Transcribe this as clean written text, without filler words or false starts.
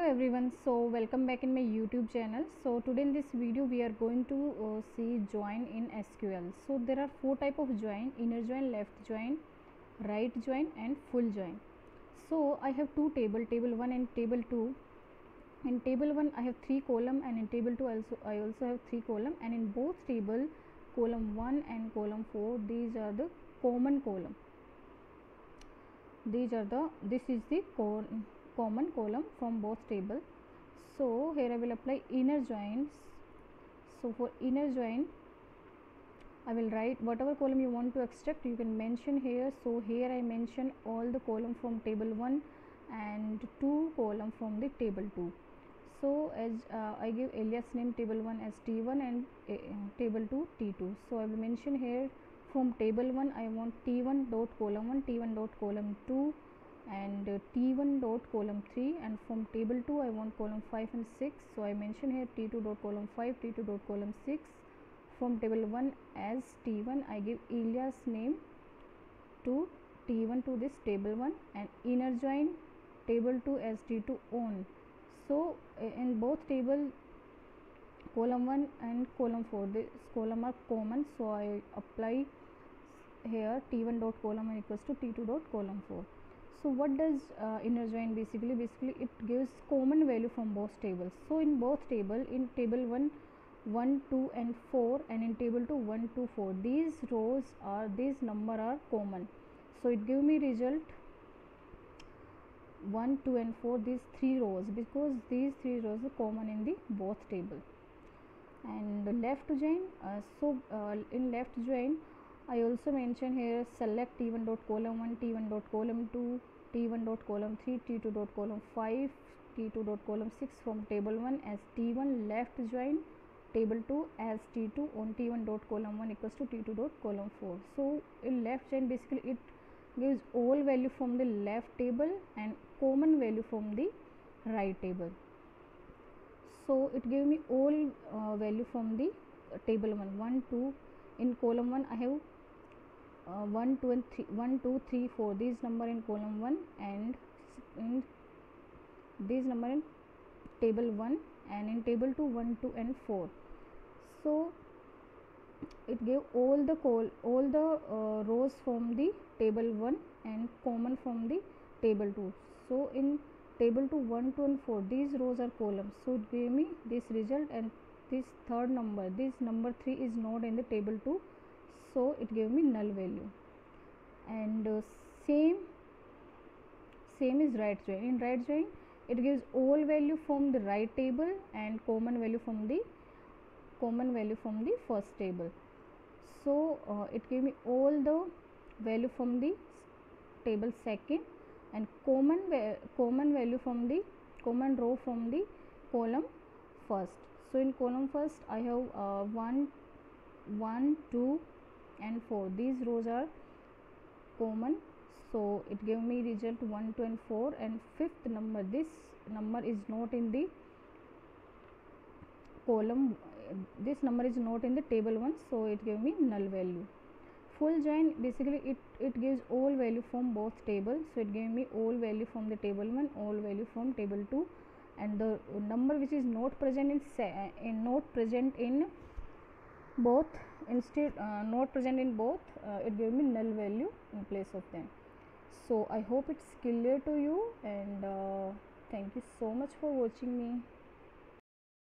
everyone, so welcome back in my YouTube channel. So today in this video we are going to see join in SQL. So there are four type of join: inner join, left join, right join and full join. So I have two table 1 and table 2. In table 1 I have 3 column, and in table 2 I also have 3 column, and in both table column 1 and column 4, these are the common column. This is the common column from both table. So here I will apply inner joins. So for inner join I will write whatever column you want to extract, you can mention here. So here I mention all the column from table 1 and 2 column from the table 2. So as I give alias name table 1 as T1 and table 2 T2. So I will mention here from table 1 I want T1 dot column 1, T1 dot column 2 and T1 dot column 3, and from table 2 I want column 5 and 6. So I mention here T2 dot column 5, T2 dot column 6. From table 1 as T1 I give alias name to T1 to this table 1, and inner join table 2 as T2 on. So in both table column 1 and column 4, this column are common, so I apply here T1 dot column 1 equals to T2 dot column 4. So what does inner join basically it gives common value from both tables. So in both table, in table 1 1 2 and 4, and in table 2 1 2 4, these number are common, so it give me result 1 2 and 4, these 3 rows, because these 3 rows are common in the both table. And left join, in left join I also mention here select T1 dot column 1, T1 dot column 2, T1 dot column 3, T2 dot column 5, T2 dot column 6 from table 1 as T1. Left join table 2 as T2 on T1 dot column 1 equals to T2 dot column 4. So in left join basically it gives all value from the left table and common value from the right table. So it gave me all value from the table 1 2. In column 1 I have 1 2 and 3, 1 2 3 4, these number in column 1, and in these number in table 1, and in table 2 1 2 and 4. So it gave all the rows from the table 1 and common from the table 2. So in table 2 1 2 and 4, these rows are columns, so it gave me this result. And this third number, this number 3 is not in the table 2, so it gave me null value. And same is right join. In right join it gives all value from the right table and common value from the first table. So it gave me all the value from the table second and common value from the common row from the column first. So in column first I have 1 2 and 4, these rows are common, so it gave me result 1 2 and 4. And fifth number, this number is not in the column, this number is not in the table 1, so it gave me null value. Full join basically it gives all value from both tables, so it gave me all value from the table 1, all value from table 2, and the number which is not present in both, instead not present in both, it gave me null value in place of them. So I hope it's clear to you, and thank you so much for watching me.